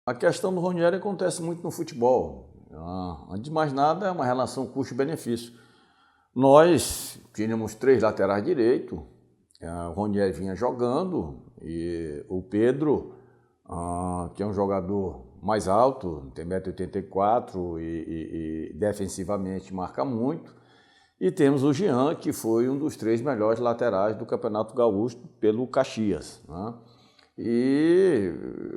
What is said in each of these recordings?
A questão do Ronieri acontece muito no futebol. Antes de mais nada, é uma relação custo-benefício. Nós tínhamos 3 laterais direito, o Ronieri vinha jogando e o Pedro, que é um jogador mais alto, tem 1,84 m e defensivamente marca muito. E temos o Jean, que foi um dos 3 melhores laterais do Campeonato Gaúcho pelo Caxias, né? E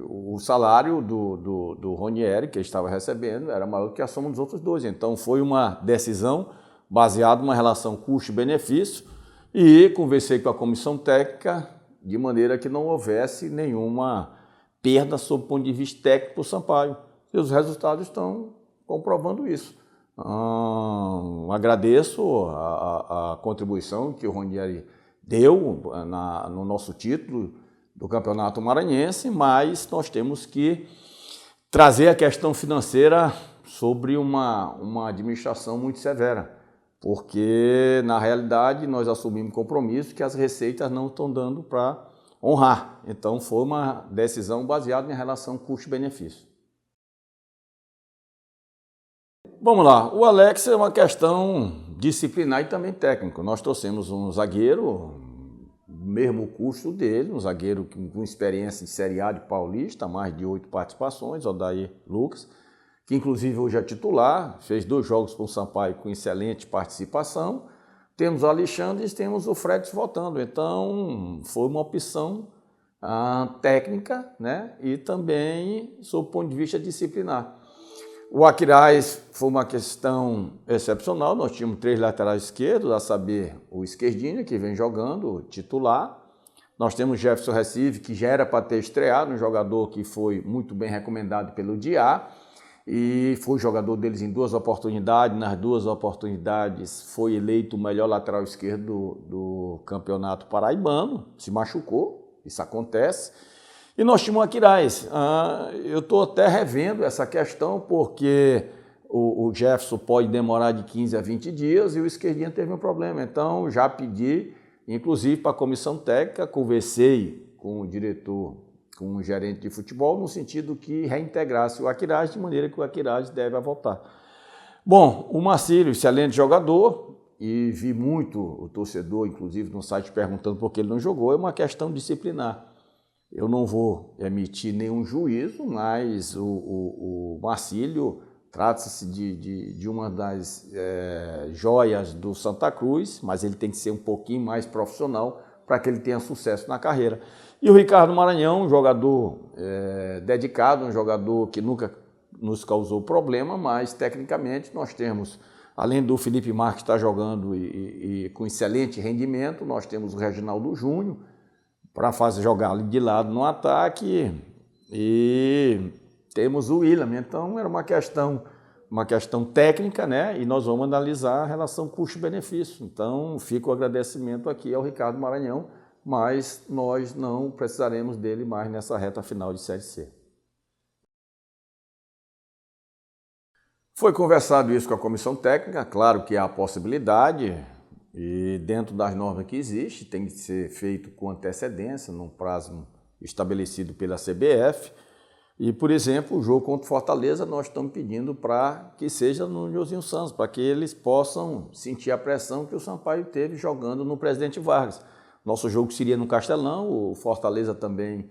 o salário do Ronieri, que ele estava recebendo, era maior do que a soma dos outros 2. Então foi uma decisão baseada numa relação custo-benefício e conversei com a comissão técnica de maneira que não houvesse nenhuma perda sob o ponto de vista técnico para o Sampaio. E os resultados estão comprovando isso. Agradeço a contribuição que o Ronieri deu no nosso título do Campeonato Maranhense, mas nós temos que trazer a questão financeira sobre uma administração muito severa, porque na realidade nós assumimos compromisso que as receitas não estão dando para honrar. Então foi uma decisão baseada em relação custo-benefício. Vamos lá, o Alex é uma questão disciplinar e também técnico. Nós trouxemos um zagueiro, mesmo custo dele, um zagueiro com experiência de Série A de Paulista, mais de 8 participações, Odair Lucas, que inclusive hoje é titular, fez 2 jogos com o Sampaio com excelente participação. Temos o Alexandre e temos o Fred voltando, então foi uma opção técnica, né? E também sob o ponto de vista disciplinar. O Aquiraz foi uma questão excepcional, nós tínhamos 3 laterais esquerdos, a saber, o Esquerdinha, que vem jogando, titular. Nós temos Jefferson Recife, que já era para ter estreado, um jogador que foi muito bem recomendado pelo Diá, e foi jogador deles em 2 oportunidades, nas 2 oportunidades foi eleito o melhor lateral esquerdo do Campeonato Paraibano, se machucou, isso acontece. E nós tínhamos o Aquiraz. Eu estou até revendo essa questão, porque o Jefferson pode demorar de 15 a 20 dias e o Esquerdinha teve um problema. Então, já pedi, inclusive para a comissão técnica, conversei com o diretor, com o gerente de futebol, no sentido que reintegrasse o Aquiraz, de maneira que o Aquiraz deve voltar. Bom, o Marcílio, excelente jogador, e vi muito o torcedor, inclusive no site, perguntando por que ele não jogou, é uma questão disciplinar. Eu não vou emitir nenhum juízo, mas o Marcílio trata-se de uma das joias do Santa Cruz, mas ele tem que ser um pouquinho mais profissional para que ele tenha sucesso na carreira. E o Ricardo Maranhão, um jogador dedicado, um jogador que nunca nos causou problema, mas tecnicamente nós temos, além do Felipe Marques que está jogando e com excelente rendimento, nós temos o Reginaldo Júnior, para fazer jogar de lado no ataque, e temos o William. Então era uma questão técnica, né? E nós vamos analisar a relação custo-benefício. Então fica o agradecimento aqui ao Ricardo Maranhão, mas nós não precisaremos dele mais nessa reta final de Série C. Foi conversado isso com a comissão técnica, claro que há a possibilidade. E dentro das normas que existem, tem que ser feito com antecedência, num prazo estabelecido pela CBF. E, por exemplo, o jogo contra o Fortaleza, nós estamos pedindo para que seja no Nilzinho Santos, para que eles possam sentir a pressão que o Sampaio teve jogando no Presidente Vargas. Nosso jogo seria no Castelão, o Fortaleza também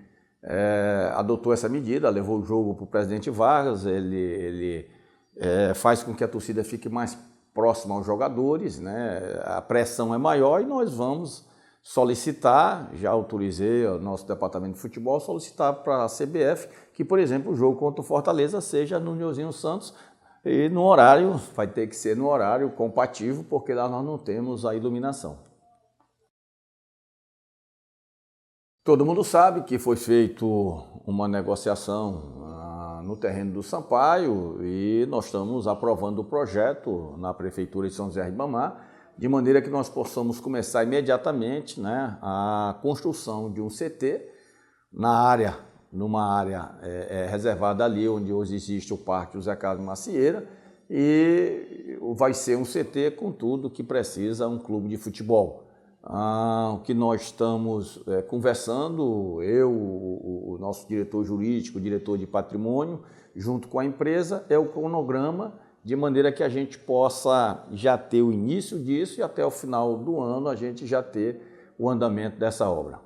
adotou essa medida, levou o jogo para o Presidente Vargas, ele faz com que a torcida fique mais próximo aos jogadores, né? A pressão é maior e nós vamos solicitar, já autorizei o nosso departamento de futebol, solicitar para a CBF que, por exemplo, o jogo contra o Fortaleza seja no Nilzinho Santos e no horário, vai ter que ser no horário compatível, porque lá nós não temos a iluminação. Todo mundo sabe que foi feita uma negociação no terreno do Sampaio e nós estamos aprovando o projeto na Prefeitura de São José de Ribamar, de maneira que nós possamos começar imediatamente, né, a construção de um CT numa área reservada ali onde hoje existe o Parque José Carlos Macieira, e vai ser um CT com tudo que precisa um clube de futebol. O que nós estamos conversando, eu, o nosso diretor jurídico, o diretor de patrimônio, junto com a empresa, é o cronograma, de maneira que a gente possa já ter o início disso e até o final do ano a gente já ter o andamento dessa obra.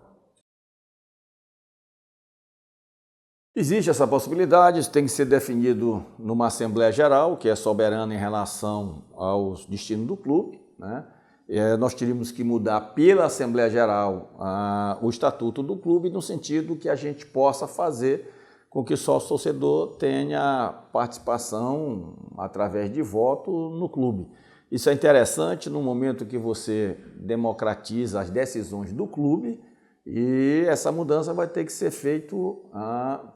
Existe essa possibilidade, isso tem que ser definido numa Assembleia Geral, que é soberana em relação aos destinos do clube, né? Nós teríamos que mudar pela Assembleia Geral o estatuto do clube, no sentido que a gente possa fazer com que o sócio-torcedor tenha participação através de voto no clube. Isso é interessante no momento que você democratiza as decisões do clube, e essa mudança vai ter que ser feita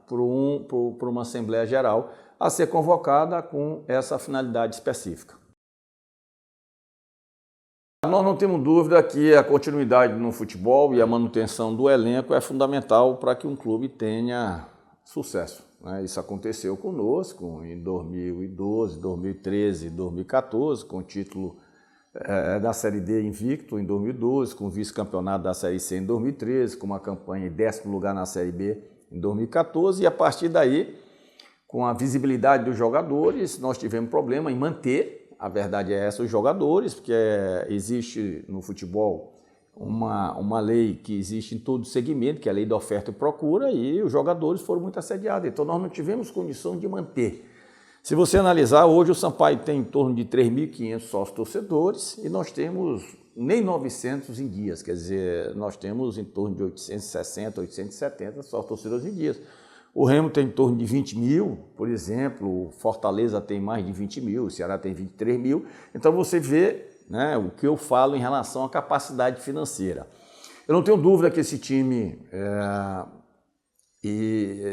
por uma Assembleia Geral a ser convocada com essa finalidade específica. Nós não temos dúvida que a continuidade no futebol e a manutenção do elenco é fundamental para que um clube tenha sucesso, né? Isso aconteceu conosco em 2012, 2013, 2014, com o título da Série D invicto em 2012, com o vice-campeonato da Série C em 2013, com uma campanha em 10º lugar na Série B em 2014, e a partir daí, com a visibilidade dos jogadores, nós tivemos problema em manter, a verdade é essa, os jogadores, porque existe no futebol uma lei que existe em todo segmento, que é a lei da oferta e procura, e os jogadores foram muito assediados, então nós não tivemos condição de manter. Se você analisar, hoje o Sampaio tem em torno de 3.500 sócios-torcedores e nós temos nem 900 em dias, quer dizer, nós temos em torno de 860, 870 sócios-torcedores em dias. O Remo tem em torno de 20 mil, por exemplo, o Fortaleza tem mais de 20 mil, o Ceará tem 23 mil. Então você vê, né, o que eu falo em relação à capacidade financeira. Eu não tenho dúvida que esse time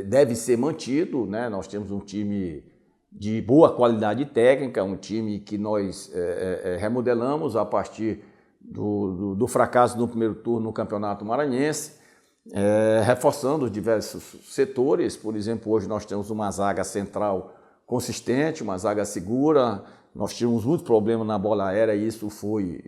deve ser mantido, né? Nós temos um time de boa qualidade técnica, um time que nós remodelamos a partir do fracasso no primeiro turno no Campeonato Maranhense, reforçando os diversos setores. Por exemplo, hoje nós temos uma zaga central consistente, uma zaga segura. Nós tínhamos muito problema na bola aérea e isso foi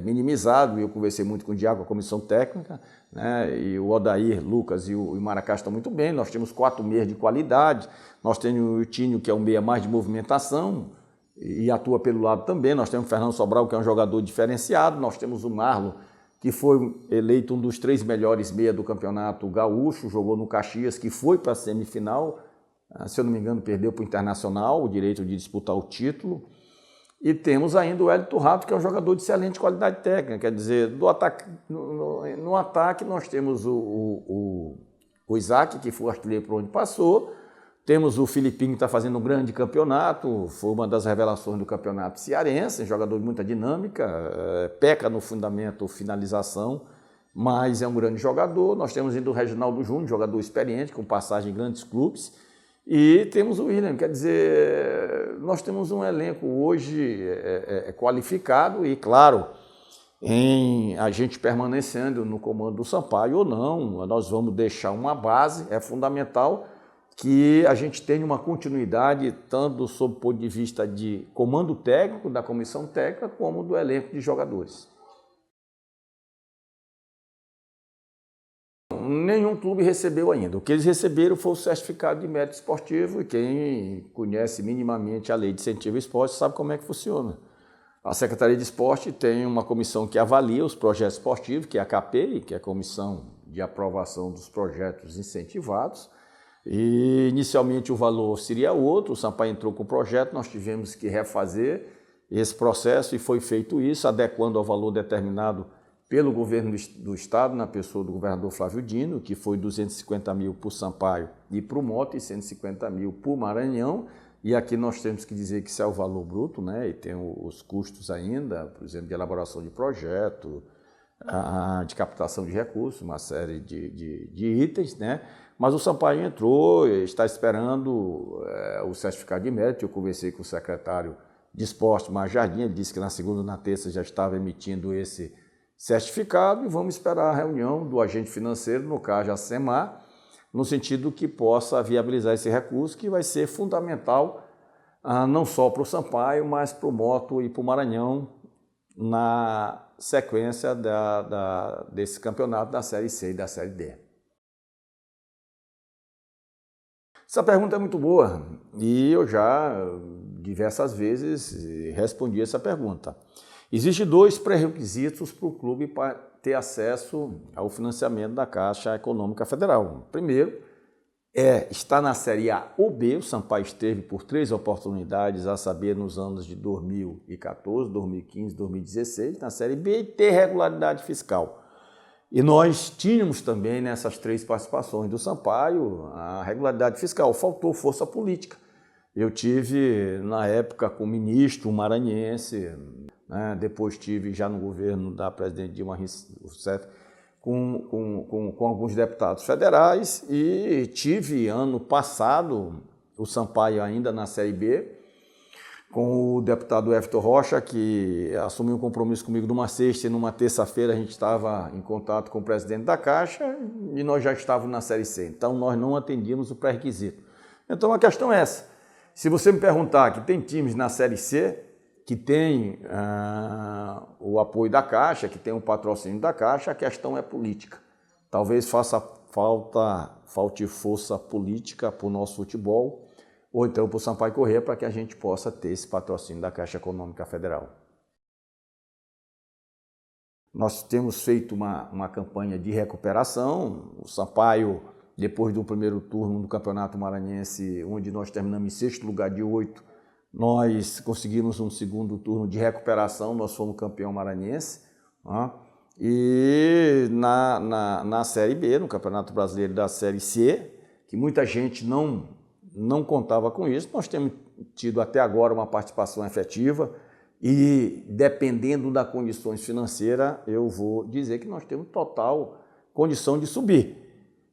minimizado. Eu conversei muito com o Diago, a comissão técnica, né? E o Odair, Lucas e o Maracá estão muito bem. Nós temos 4 meias de qualidade. Nós temos o Tinho, que é um meia mais de movimentação e atua pelo lado também. Nós temos o Fernando Sobral, que é um jogador diferenciado. Nós temos o Marlon, que foi eleito um dos 3 melhores meia do Campeonato Gaúcho, jogou no Caxias, que foi para a semifinal. Se eu não me engano, perdeu para o Internacional o direito de disputar o título. E temos ainda o Hélio Turrato, que é um jogador de excelente qualidade técnica. Quer dizer, no ataque nós temos o Isaac, que foi artilheiro por onde passou. Temos o Filipinho, que está fazendo um grande campeonato, foi uma das revelações do campeonato cearense, jogador de muita dinâmica, peca no fundamento finalização, mas é um grande jogador. Nós temos ainda o Reginaldo Júnior, jogador experiente, com passagem em grandes clubes. E temos o William, quer dizer, nós temos um elenco hoje qualificado e, claro, em a gente permanecendo no comando do Sampaio ou não, nós vamos deixar uma base, é fundamental que a gente tenha uma continuidade, tanto sob o ponto de vista de comando técnico, da comissão técnica, como do elenco de jogadores. Nenhum clube recebeu ainda. O que eles receberam foi o certificado de mérito esportivo, e quem conhece minimamente a lei de incentivo ao esporte sabe como é que funciona. A Secretaria de Esporte tem uma comissão que avalia os projetos esportivos, que é a CAPEI, que é a Comissão de Aprovação dos Projetos Incentivados. E inicialmente o valor seria outro, o Sampaio entrou com o projeto, nós tivemos que refazer esse processo e foi feito isso, adequando ao valor determinado pelo governo do estado, na pessoa do governador Flávio Dino, que foi 250 mil para o Sampaio e para o Mota e 150 mil para o Maranhão. E aqui nós temos que dizer que isso é o valor bruto, né? E tem os custos ainda, por exemplo, de elaboração de projeto, de captação de recursos, uma série de itens, né? Mas o Sampaio entrou, está esperando o certificado de mérito. Eu conversei com o secretário de Esporte, Mar Jardim, ele disse que na segunda e na terça já estava emitindo esse certificado e vamos esperar a reunião do agente financeiro, no caso a SEMAR, no sentido que possa viabilizar esse recurso, que vai ser fundamental não só para o Sampaio, mas para o Moto e para o Maranhão, na sequência desse campeonato da Série C e da Série D. Essa pergunta é muito boa e eu já diversas vezes respondi essa pergunta. Existem dois pré-requisitos para o clube para ter acesso ao financiamento da Caixa Econômica Federal. Primeiro, estar na Série A ou B. O Sampaio esteve por 3 oportunidades, a saber, nos anos de 2014, 2015, 2016, na Série B, e ter regularidade fiscal. E nós tínhamos também nessas 3 participações do Sampaio a regularidade fiscal, faltou força política. Eu tive, na época, com o ministro maranhense, né, depois tive já no governo da presidente Dilma Rousseff, com alguns deputados federais, e tive ano passado o Sampaio ainda na Série B, com o deputado Everton Rocha, que assumiu um compromisso comigo numa sexta e numa terça-feira a gente estava em contato com o presidente da Caixa e nós já estávamos na Série C. Então nós não atendíamos o pré-requisito. Então a questão é essa. Se você me perguntar que tem times na Série C que tem o apoio da Caixa, que tem o patrocínio da Caixa, a questão é política. Talvez falte força política para o nosso futebol, ou então para o Sampaio Corrêa, para que a gente possa ter esse patrocínio da Caixa Econômica Federal. Nós temos feito uma campanha de recuperação. O Sampaio, depois do primeiro turno do Campeonato Maranhense, onde nós terminamos em 6º lugar de 8, nós conseguimos um segundo turno de recuperação, nós fomos campeão maranhense. Né? E na Série B, no Campeonato Brasileiro da Série C, que muita gente não contava com isso, nós temos tido até agora uma participação efetiva e, dependendo das condições financeiras, eu vou dizer que nós temos total condição de subir.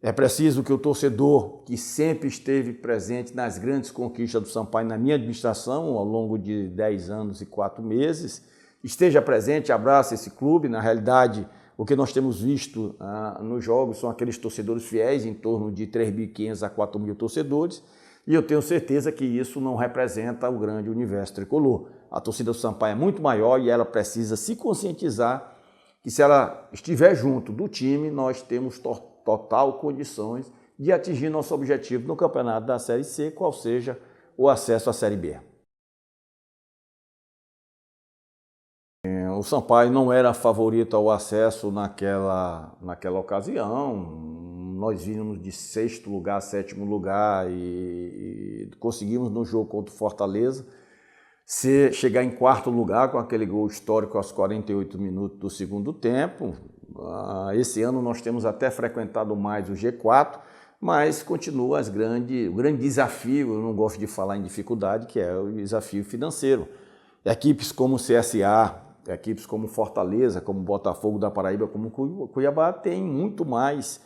É preciso que o torcedor, que sempre esteve presente nas grandes conquistas do Sampaio na minha administração, ao longo de 10 anos e 4 meses, esteja presente, abrace esse clube. Na realidade, o que nós temos visto nos jogos são aqueles torcedores fiéis, em torno de 3.500 a 4.000 torcedores, e eu tenho certeza que isso não representa o grande universo tricolor. A torcida do Sampaio é muito maior e ela precisa se conscientizar que, se ela estiver junto do time, nós temos total condições de atingir nosso objetivo no campeonato da Série C, qual seja o acesso à Série B. O Sampaio não era favorito ao acesso naquela ocasião. Nós vínhamos de 6º lugar, 7º lugar e conseguimos no jogo contra o Fortaleza chegar em 4º lugar com aquele gol histórico aos 48 minutos do segundo tempo. Esse ano nós temos até frequentado mais o G4, mas continua o grande desafio, eu não gosto de falar em dificuldade, que é o desafio financeiro. Equipes como o CSA, equipes como Fortaleza, como Botafogo da Paraíba, como Cuiabá, têm muito mais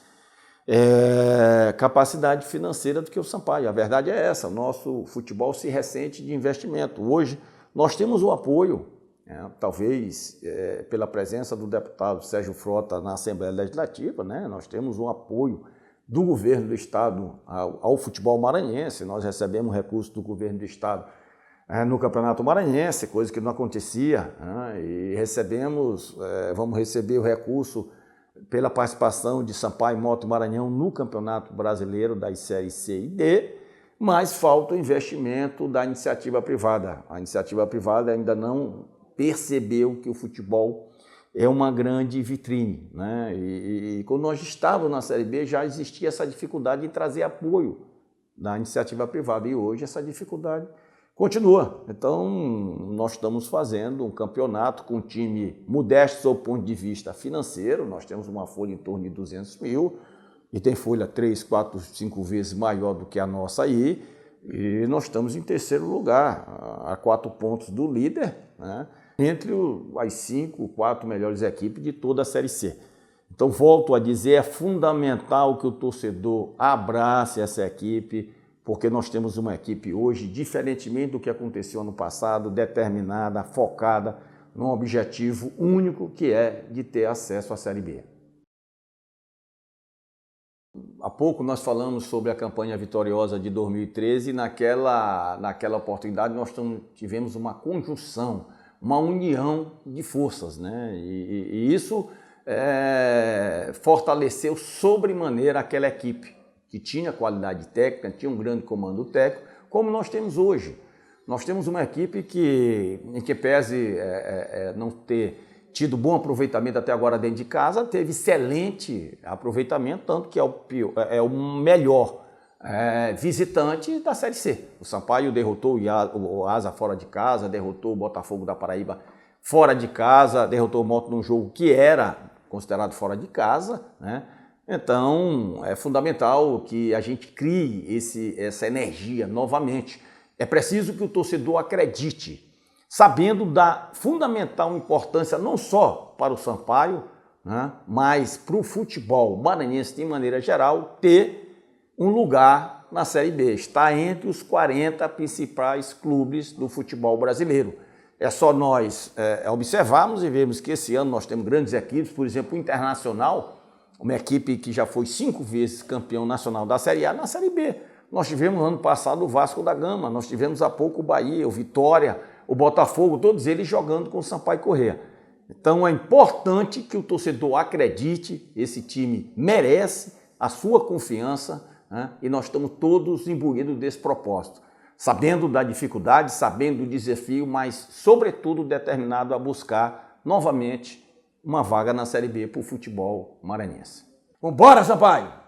capacidade financeira do que o Sampaio. A verdade é essa, nosso futebol se ressente de investimento. Hoje nós temos o apoio, talvez pela presença do deputado Sérgio Frota na Assembleia Legislativa, né? Nós temos um apoio do governo do Estado ao futebol maranhense, nós recebemos recursos do governo do Estado no Campeonato Maranhense, coisa que não acontecia, e vamos receber o recurso pela participação de Sampaio, Moto e Maranhão no Campeonato Brasileiro das séries C e D, mas falta o investimento da iniciativa privada. A iniciativa privada ainda não percebeu que o futebol é uma grande vitrine, né? E quando nós estávamos na Série B já existia essa dificuldade de trazer apoio da iniciativa privada, e hoje essa dificuldade continua. Então, nós estamos fazendo um campeonato com um time modesto sob o ponto de vista financeiro. Nós temos uma folha em torno de 200 mil e tem folha 3, 4, 5 vezes maior do que a nossa aí. E nós estamos em 3º lugar, a 4 pontos do líder, né? Entre as 5, 4 melhores equipes de toda a Série C. Então, volto a dizer, é fundamental que o torcedor abrace essa equipe, porque nós temos uma equipe hoje, diferentemente do que aconteceu ano passado, determinada, focada num objetivo único, que é de ter acesso à Série B. Há pouco nós falamos sobre a campanha vitoriosa de 2013 e naquela oportunidade nós tivemos uma conjunção, uma união de forças, né? E isso fortaleceu sobremaneira aquela equipe que tinha qualidade técnica, tinha um grande comando técnico, como nós temos hoje. Nós temos uma equipe que, em que pese não ter tido bom aproveitamento até agora dentro de casa, teve excelente aproveitamento, tanto que é o melhor visitante da Série C. O Sampaio derrotou o Asa fora de casa, derrotou o Botafogo da Paraíba fora de casa, derrotou o Moto num jogo que era considerado fora de casa, né? Então é fundamental que a gente crie essa energia novamente. É preciso que o torcedor acredite, sabendo da fundamental importância não só para o Sampaio, né, mas para o futebol maranhense de maneira geral, ter um lugar na Série B. Está entre os 40 principais clubes do futebol brasileiro. É só nós observarmos e vermos que esse ano nós temos grandes equipes, por exemplo, o Internacional, uma equipe que já foi 5 vezes campeão nacional da Série A na Série B. Nós tivemos no ano passado o Vasco da Gama, nós tivemos há pouco o Bahia, o Vitória, o Botafogo, todos eles jogando com o Sampaio Corrêa. Então é importante que o torcedor acredite, esse time merece a sua confiança, né? E nós estamos todos imbuídos desse propósito, sabendo da dificuldade, sabendo do desafio, mas sobretudo determinado a buscar novamente uma vaga na Série B para o futebol maranhense. Vambora, Sampaio!